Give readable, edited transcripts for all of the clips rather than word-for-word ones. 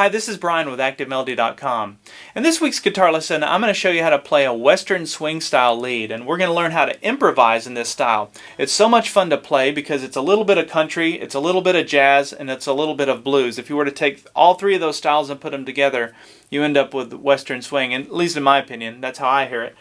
Hi, this is Brian with ActiveMelody.com. In this week's guitar lesson, I'm going to show you how to play a Western swing style lead, and we're going to learn how to improvise in this style. It's so much fun to play because it's a little bit of country, it's a little bit of jazz, and it's a little bit of blues. If you were to take all three of those styles and put them together, you end up with Western swing, and at least in my opinion, that's how I hear it.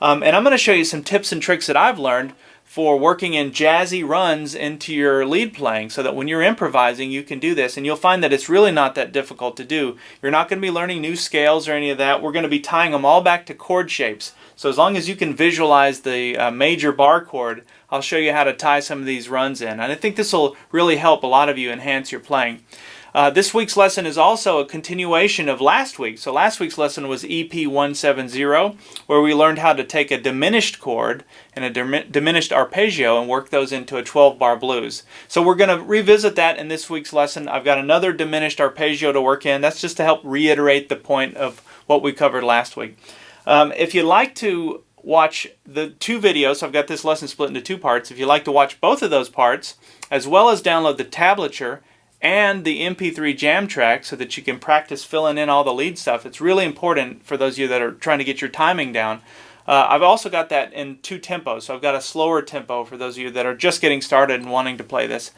And I'm going to show you some tips and tricks that I've learned for working in jazzy runs into your lead playing so that when you're improvising you can do this, and you'll find that it's really not that difficult to do. You're not going to be learning new scales or any of that. We're going to be tying them all back to chord shapes. So as long as you can visualize the major bar chord, I'll show you how to tie some of these runs in. And I think this will really help a lot of you enhance your playing. This week's lesson is also a continuation of last week. So last week's lesson was EP170, where we learned how to take a diminished chord and a diminished arpeggio and work those into a 12-bar blues. So we're going to revisit that in this week's lesson. I've got another diminished arpeggio to work in. That's just to help reiterate the point of what we covered last week. If you'd like to watch the two videos, so I've got this lesson split into two parts. If you'd like to watch both of those parts, as well as download the tablature and the MP3 jam track so that you can practice filling in all the lead stuff. It's really important for those of you that are trying to get your timing down. I've also got that in two tempos, so I've got a slower tempo for those of you that are just getting started and wanting to play this.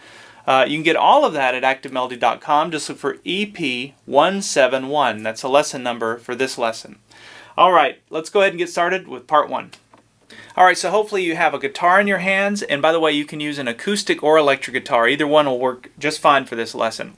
You can get all of that at ActiveMelody.com. Just look for EP171. That's a lesson number for this lesson. Alright, let's go ahead and get started with part one. Alright, so hopefully you have a guitar in your hands, and by the way, you can use an acoustic or electric guitar. Either one will work just fine for this lesson.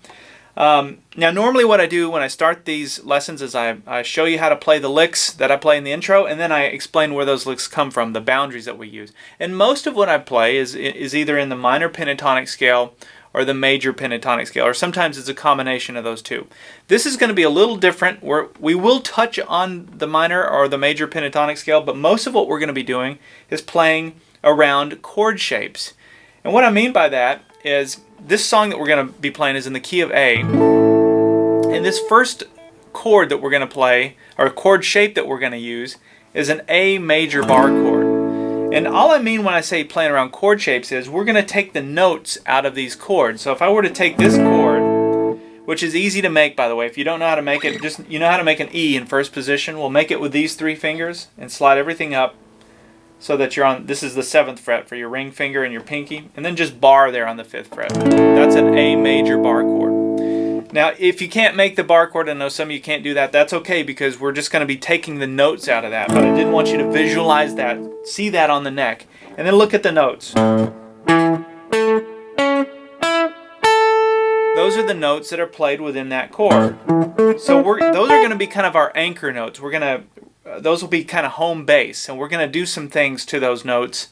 Now normally what I do when I start these lessons is I show you how to play the licks that I play in the intro, and then I explain where those licks come from, the boundaries that we use. And most of what I play is either in the minor pentatonic scale or the major pentatonic scale, or sometimes it's a combination of those two. This is going to be a little different. We will touch on the minor or the major pentatonic scale, but most of what we're going to be doing is playing around chord shapes. And what I mean by that is this song that we're going to be playing is in the key of A, and this first chord that we're going to play, or chord shape that we're going to use, is an A major bar chord. And all I mean when I say playing around chord shapes is we're going to take the notes out of these chords. So if I were to take this chord, which is easy to make by the way, if you don't know how to make it, just you know how to make an E in first position, we'll make it with these three fingers and slide everything up so that you're on, this is the 7th fret for your ring finger and your pinky, and then just bar there on the 5th fret. That's an A major bar chord. Now, if you can't make the bar chord, I know some of you can't do that, that's okay because we're just going to be taking the notes out of that. But I did want you to visualize that, see that on the neck, and then look at the notes. Those are the notes that are played within that chord. So those are going to be kind of our anchor notes. Those will be kind of home base, and we're going to do some things to those notes,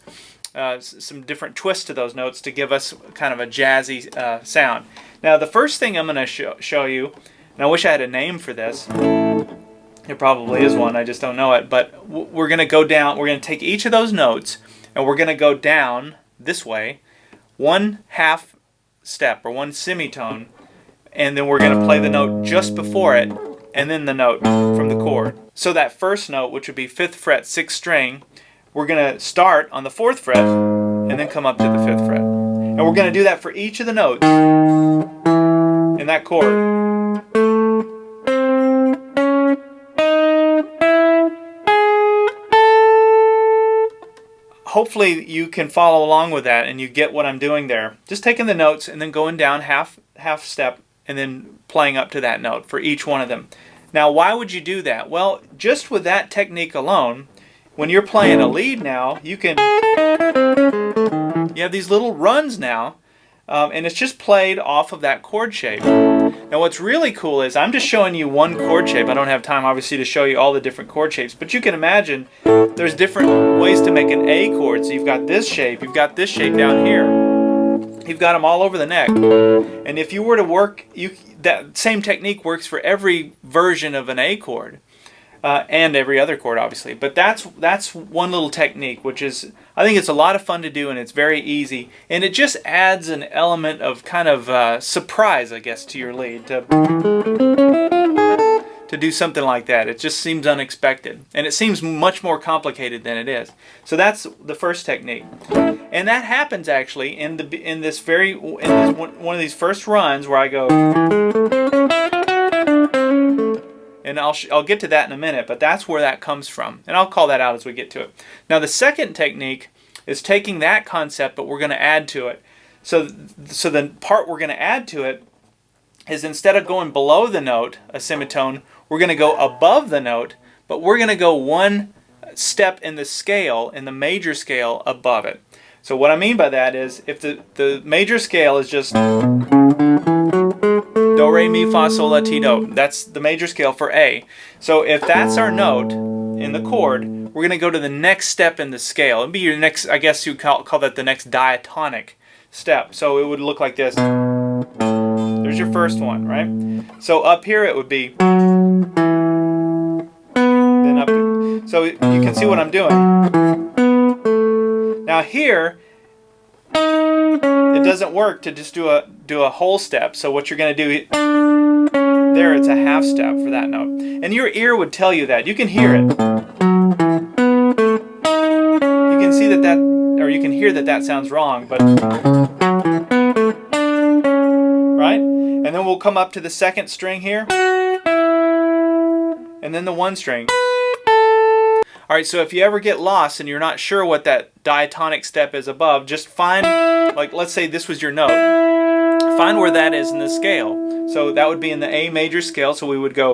some different twists to those notes to give us kind of a jazzy sound. Now the first thing I'm going to show you, and I wish I had a name for this, there probably is one, I just don't know it, but we're going to go down, we're going to take each of those notes and we're going to go down this way, one half step or one semitone, and then we're going to play the note just before it and then the note from the chord. So that first note, which would be 5th fret, 6th string, we're going to start on the 4th fret and then come up to the 5th fret. And we're going to do that for each of the notes in that chord. Hopefully you can follow along with that and you get what I'm doing there. Just taking the notes and then going down half step and then playing up to that note for each one of them. Now why would you do that? Well, just with that technique alone, when you're playing a lead now, you have these little runs now, and it's just played off of that chord shape. Now what's really cool is I'm just showing you one chord shape. I don't have time obviously to show you all the different chord shapes, but you can imagine there's different ways to make an A chord. So you've got this shape, you've got this shape down here. You've got them all over the neck. And if you were to work, that same technique works for every version of an A chord. And every other chord obviously, but that's one little technique, which is, I think it's a lot of fun to do and it's very easy, and it just adds an element of kind of surprise, I guess, to your lead to do something like that. It just seems unexpected, and it seems much more complicated than it is. So that's the first technique, and that happens actually in one of these first runs where I go. And I'll get to that in a minute, but that's where that comes from. And I'll call that out as we get to it. Now the second technique is taking that concept, but we're going to add to it. So the part we're going to add to it is, instead of going below the note, a semitone, we're going to go above the note, but we're going to go one step in the scale, in the major scale, above it. So what I mean by that is, if the major scale is just do, re, mi, fa, sol, la, ti, do. That's the major scale for A. So if that's our note in the chord, we're going to go to the next step in the scale. It'd be your next, I guess you call that the next diatonic step. So it would look like this. There's your first one, right? So up here it would be, then up to, so you can see what I'm doing. Now here, it doesn't work to just do a whole step. So what you're going to do there, it's a half step for that note, and your ear would tell you that. You can hear it. You can see that, or you can hear that sounds wrong, but right. And then we'll come up to the second string here, and then the one string. Alright, so if you ever get lost and you're not sure what that diatonic step is above, just find, like, let's say this was your note. Find where that is in the scale. So that would be in the A major scale, so we would go,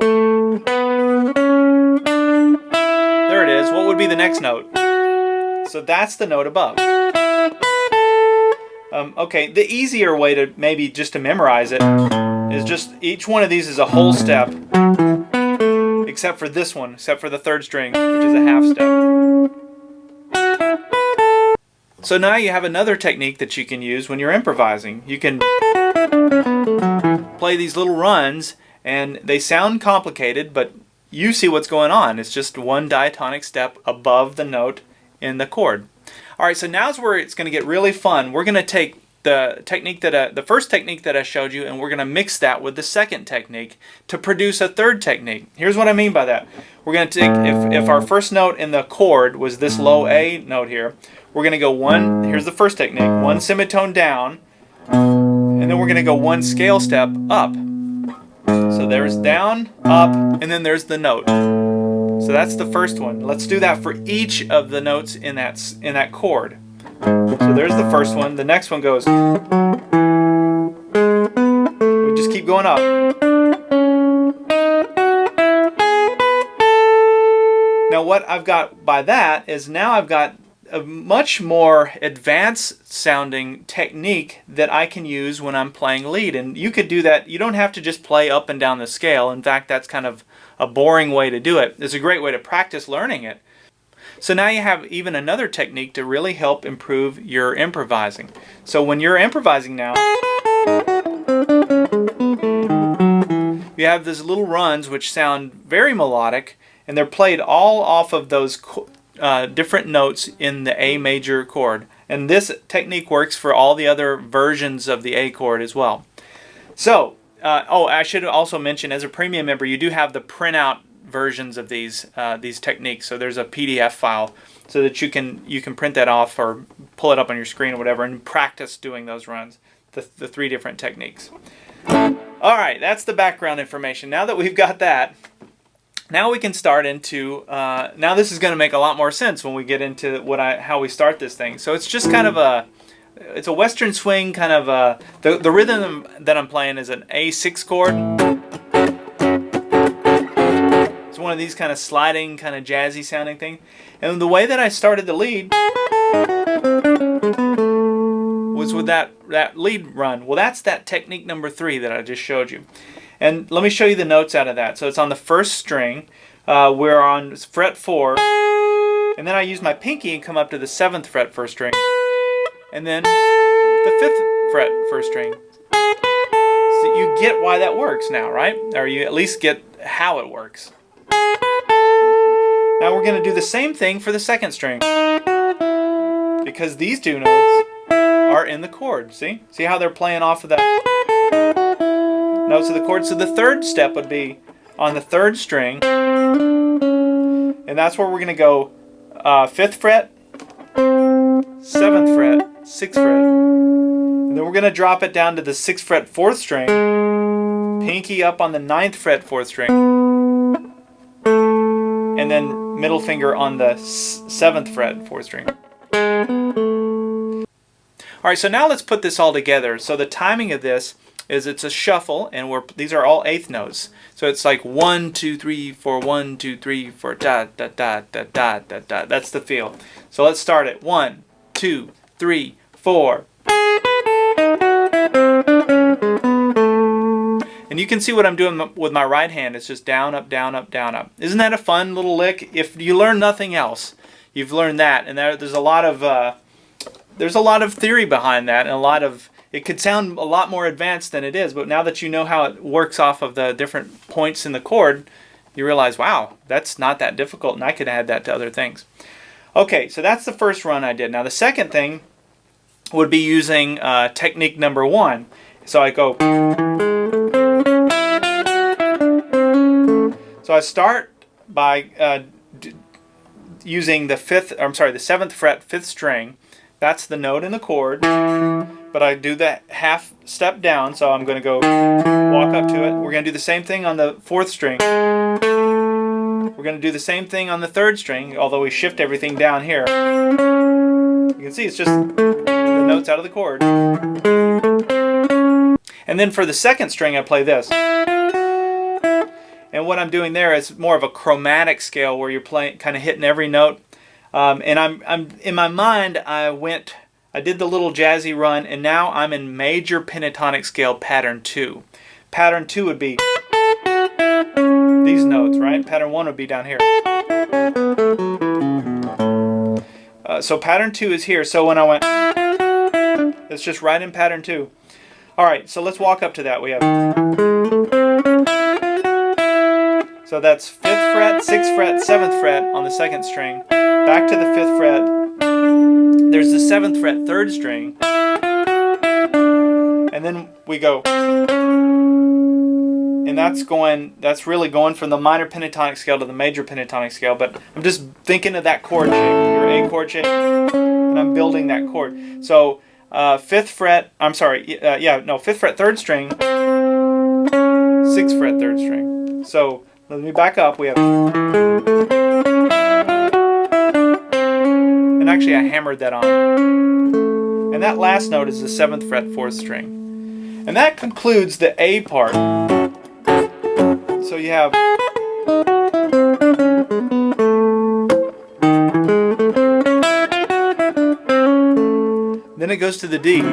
there it is. What would be the next note? So that's the note above. Okay, the easier way to maybe just to memorize it is just, each one of these is a whole step, except for this one, except for the third string, which is a half step. So now you have another technique that you can use when you're improvising. You can play these little runs, and they sound complicated, but you see what's going on. It's just one diatonic step above the note in the chord. Alright, so now's where it's going to get really fun. We're going to take the technique that the first technique that I showed you, and we're going to mix that with the second technique to produce a third technique. Here's what I mean by that. We're going to take, if our first note in the chord was this low A note here, we're going to go one, here's the first technique, one semitone down, and then we're going to go one scale step up. So there's down, up, and then there's the note. So that's the first one. Let's do that for each of the notes in that chord. So there's the first one. The next one goes, we just keep going up. Now what I've got by that is, now I've got a much more advanced sounding technique that I can use when I'm playing lead. And you could do that. You don't have to just play up and down the scale. In fact, that's kind of a boring way to do it. It's a great way to practice learning it. So now you have even another technique to really help improve your improvising. So when you're improvising now, you have these little runs which sound very melodic, and they're played all off of those different notes in the A major chord. And this technique works for all the other versions of the A chord as well. So, I should also mention, as a premium member, you do have the printout versions of these techniques. So there's a PDF file so that you can print that off or pull it up on your screen or whatever and practice doing those runs, the three different techniques. Alright, that's the background information. Now that we've got that, now we can start into, now this is going to make a lot more sense when we get into how we start this thing. So it's just kind of it's a Western swing kind of, the rhythm that I'm playing is an A6 chord. It's one of these kind of sliding, kind of jazzy sounding thing. And the way that I started the lead was with that lead run. Well, that's that technique number 3 that I just showed you. And let me show you the notes out of that. So it's on the first string. We're on fret 4. And then I use my pinky and come up to the 7th fret first string. And then the 5th fret first string. So you get why that works now, right? Or you at least get how it works. Now we're going to do the same thing for the second string, because these two notes are in the chord. See how they're playing off of that notes of the chord. So the third step would be on the third string, and that's where we're going to go 5th fret, 7th fret, 6th fret, and then we're going to drop it down to the 6th fret 4th string, pinky up on the 9th fret 4th string, and then middle finger on the 7th fret 4th string. Alright, so now let's put this all together. So the timing of this is it's a shuffle, and these are all 8th notes. So it's like 1, 2, 3, 4, 1, 2, 3, 4, da da da da da da da. That's the feel. So let's start it. 1, 2, 3, 4. And you can see what I'm doing with my right hand. It's just down, up, down, up, down, up. Isn't that a fun little lick? If you learn nothing else, you've learned that. And there's a lot of theory behind that, and it could sound a lot more advanced than it is. But now that you know how it works off of the different points in the chord, you realize, wow, that's not that difficult, and I could add that to other things. Okay, so that's the first run I did. Now the second thing would be using technique number 1. So I go. So I start by using the 7th fret 5th string. That's the note in the chord, but I do that half step down, so I'm going to go walk up to it. We're going to do the same thing on the 4th string. We're going to do the same thing on the 3rd string, although we shift everything down here. You can see it's just the notes out of the chord. And then for the 2nd string, I play this. And what I'm doing there is more of a chromatic scale where you're playing, kind of hitting every note. And I'm in my mind, I did the little jazzy run, and now I'm in major pentatonic scale pattern 2. Pattern 2 would be these notes, right? Pattern 1 would be down here. So pattern 2 is here. So when I went, it's just right in pattern 2. All right, so let's walk up to that. We have. So that's 5th fret, 6th fret, 7th fret on the 2nd string. Back to the 5th fret. There's the 7th fret 3rd string. And then we go. And that's really going from the minor pentatonic scale to the major pentatonic scale. But I'm just thinking of that chord shape, your A chord shape. And I'm building that chord. So 5th fret, 5th fret 3rd string, 6th fret 3rd string. So let me back up. We have, and actually I hammered that on. And that last note is the 7th fret 4th string. And that concludes the A part. So you have, then it goes to the D9.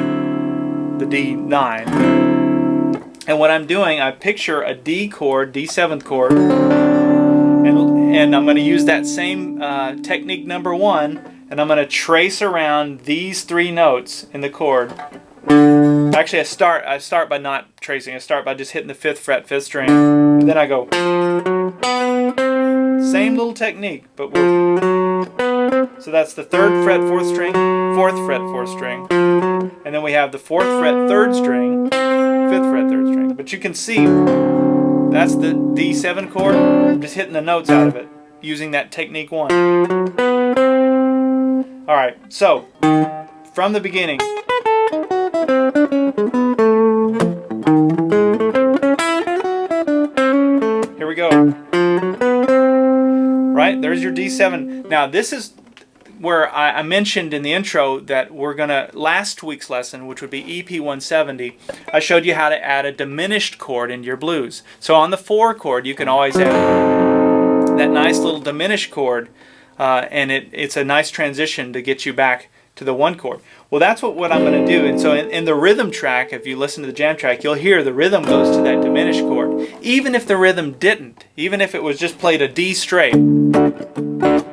And what I'm doing, I picture a D chord, D7th chord, and I'm going to use that same technique number 1, and I'm going to trace around these 3 notes in the chord. Actually, I start by not tracing. I start by just hitting the 5th fret, 5th string, and then I go. Same little technique, but so that's the 3rd fret, 4th string, 4th fret, 4th string, and then we have the 4th fret, 3rd string, 5th fret, 3rd string. But you can see that's the D7 chord. I'm just hitting the notes out of it using that technique 1. All right, so from the beginning. Here we go. Right, there's your D7. Now this is where I mentioned in the intro that we're going to, last week's lesson, which would be EP170, I showed you how to add a diminished chord into your blues. So on the 4 chord, you can always add that nice little diminished chord, and it's a nice transition to get you back to the 1 chord. Well, that's what I'm going to do. And so in the rhythm track, if you listen to the jam track, you'll hear the rhythm goes to that diminished chord. Even if the rhythm didn't, even if it was just played a D straight,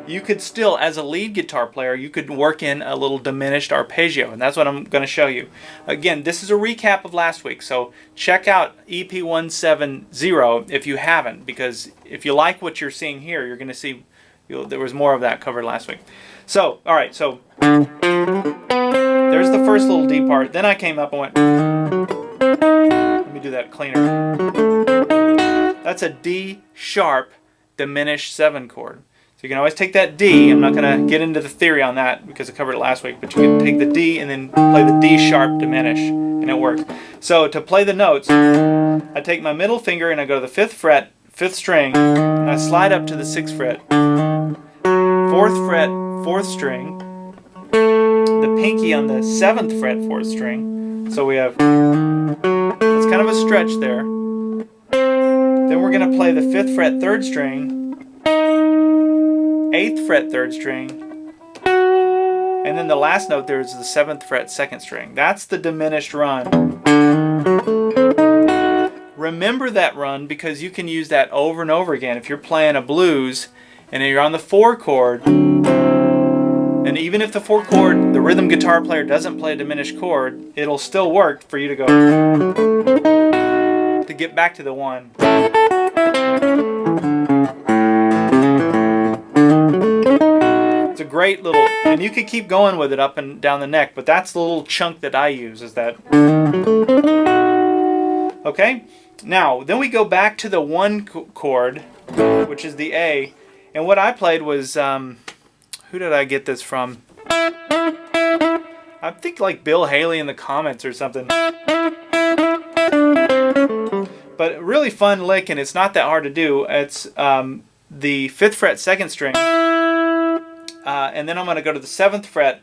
you could still, as a lead guitar player, you could work in a little diminished arpeggio, and that's what I'm going to show you. Again, this is a recap of last week, so check out EP170 if you haven't, because if you like what you're seeing here, you're going to see there was more of that covered last week. So, all right, so there's the first little D part. Then I came up and went, let me do that cleaner. That's a D sharp diminished 7 chord. So you can always take that D. I'm not going to get into the theory on that because I covered it last week, but you can take the D and then play the D sharp diminish, and it works. So to play the notes, I take my middle finger and I go to the 5th fret, 5th string, and I slide up to the 6th fret. 4th fret, 4th string, the pinky on the 7th fret, 4th string. So we have, it's kind of a stretch there. Then we're going to play the 5th fret, 3rd string, 8th fret, 3rd string, and then the last note there is the 7th fret, 2nd string. That's the diminished run. Remember that run because you can use that over and over again. If you're playing a blues and you're on the 4 chord, and even if the 4 chord, the rhythm guitar player doesn't play a diminished chord, it'll still work for you to go to get back to the 1. It's a great little, and you could keep going with it up and down the neck, but that's the little chunk that I use, is that. Okay, now then we go back to the 1 chord, which is the A, and what I played was, who did I get this from? I think like Bill Haley in the comments or something. But really fun lick, and it's not that hard to do. It's the 5th fret, 2nd string, and then I'm going to go to the 7th fret,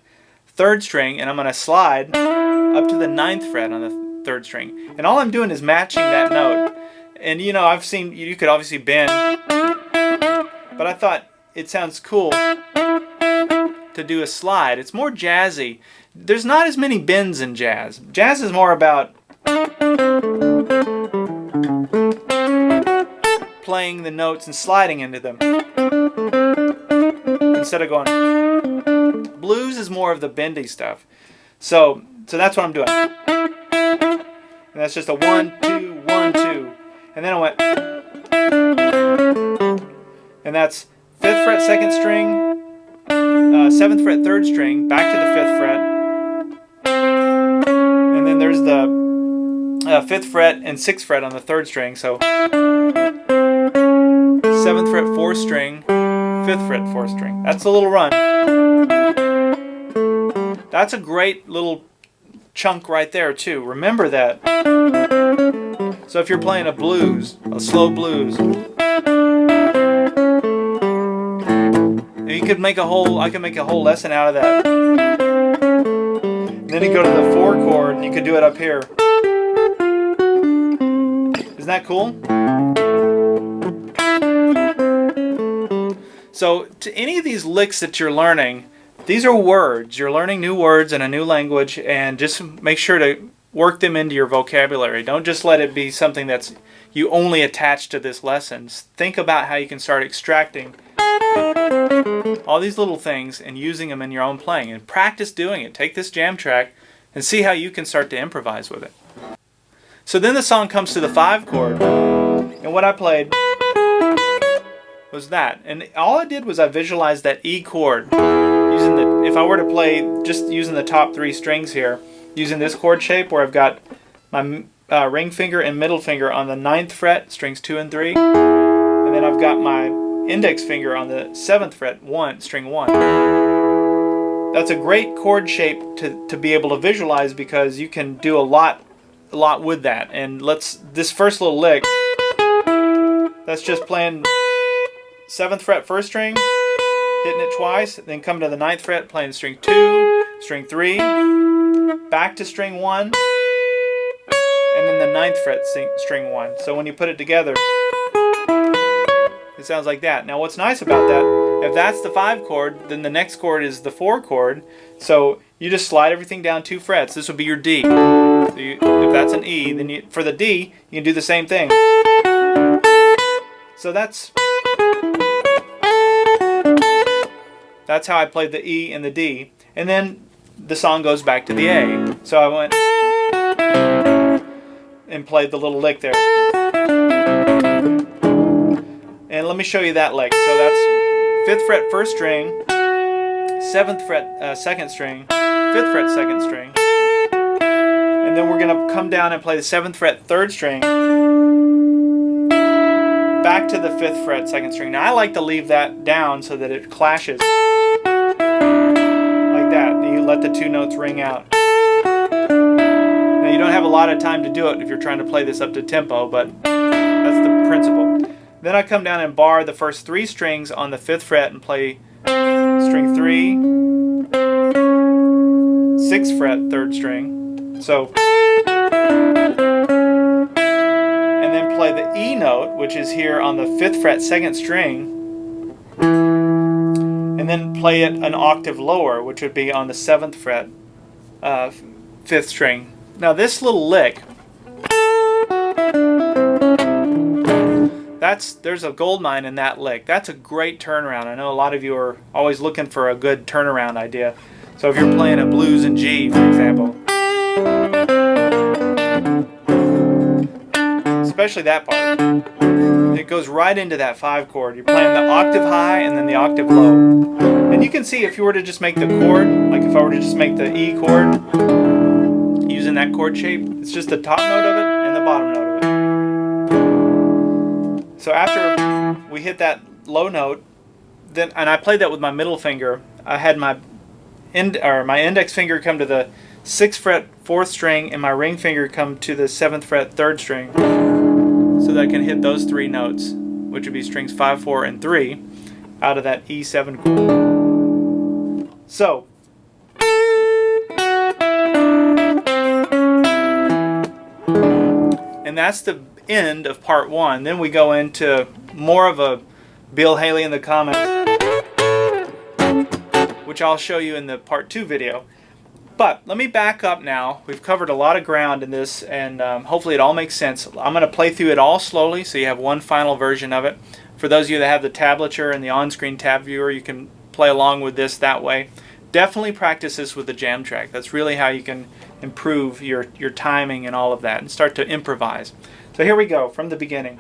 3rd string, and I'm going to slide up to the 9th fret on the 3rd string. And all I'm doing is matching that note. And you know, I've seen, you could obviously bend, but I thought it sounds cool to do a slide. It's more jazzy. There's not as many bends in jazz. Jazz is more about playing the notes and sliding into them instead of going. Blues is more of the bendy stuff. So that's what I'm doing. And that's just a 1, 2, 1, 2. And then I went, and that's 5th fret, 2nd string, 7th fret, 3rd string, back to the 5th fret, and then there's the 5th fret and 6th fret on the 3rd string, so 7th fret, 4th string, 5th fret, 4th string. That's a little run. That's a great little chunk right there too. Remember that. So if you're playing a blues, a slow blues, you could make a whole, I could make a whole lesson out of that. And then you go to the 4 chord and you could do it up here. Isn't that cool? So to any of these licks that you're learning, these are words. You're learning new words in a new language, and just make sure to work them into your vocabulary. Don't just let it be something that's you only attach to this lesson. Think about how you can start extracting all these little things and using them in your own playing, and practice doing it. Take this jam track and see how you can start to improvise with it. So then the song comes to the 5 chord, and what I played was that, and all I did was I visualized that E chord using the, if I were to play just using the top 3 strings here, using this chord shape where I've got my ring finger and middle finger on the 9th fret, strings 2 and 3, and then I've got my index finger on the 7th fret, string 1. That's a great chord shape to be able to visualize, because you can do a lot with that. And this first little lick, that's just playing 7th fret, 1st string, hitting it twice, then come to the 9th fret, playing string 2, string 3, back to string 1, and then the 9th fret, string 1. So when you put it together, it sounds like that. Now what's nice about that, if that's the 5 chord, then the next chord is the 4 chord. So you just slide everything down 2 frets. This would be your D. So if that's an E, then for the D, you can do the same thing. So that's how I played the E and the D. And then the song goes back to the A. So I went and played the little lick there. And let me show you that lick. So that's 5th fret, 1st string, 7th fret, 2nd string, 5th fret, 2nd string. And then we're going to come down and play the 7th fret, 3rd string, back to the 5th fret, 2nd string. Now I like to leave that down so that it clashes. Like that. You let the 2 notes ring out. Now you don't have a lot of time to do it if you're trying to play this up to tempo, but that's the principle. Then I come down and bar the first 3 strings on the 5th fret and play string 3, 6th fret, 3rd string. So, and then play the E note, which is here on the 5th fret, 2nd string, and then play it an octave lower, which would be on the 7th fret, 5th string. Now this little lick, there's a gold mine in that lick. That's a great turnaround. I know a lot of you are always looking for a good turnaround idea. So if you're playing a blues in G, for example, especially that part, it goes right into that 5 chord. You're playing the octave high and then the octave low. And you can see if you were to just make the chord, like if I were to just make the E chord, using that chord shape, it's just the top note of it and the bottom note of it. So after we hit that low note, then, and I played that with my middle finger, I had my index finger come to the 6th fret, 4th string, and my ring finger come to the 7th fret, 3rd string, so that I can hit those 3 notes, which would be strings 5, 4, and 3, out of that E7 chord. So, and that's the end of part 1. Then we go into more of a Bill Haley in the comments, which I'll show you in the part 2 video. But let me back up now. We've covered a lot of ground in this, and hopefully it all makes sense. I'm going to play through it all slowly so you have one final version of it. For those of you that have the tablature and the on-screen tab viewer, you can play along with this that way. Definitely practice this with the jam track. That's really how you can improve your timing and all of that and start to improvise. So here we go from the beginning.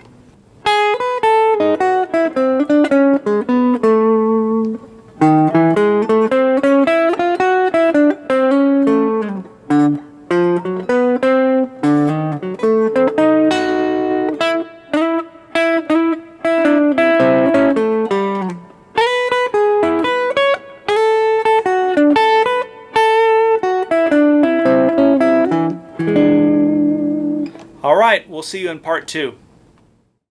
All right, we'll see you in part 2.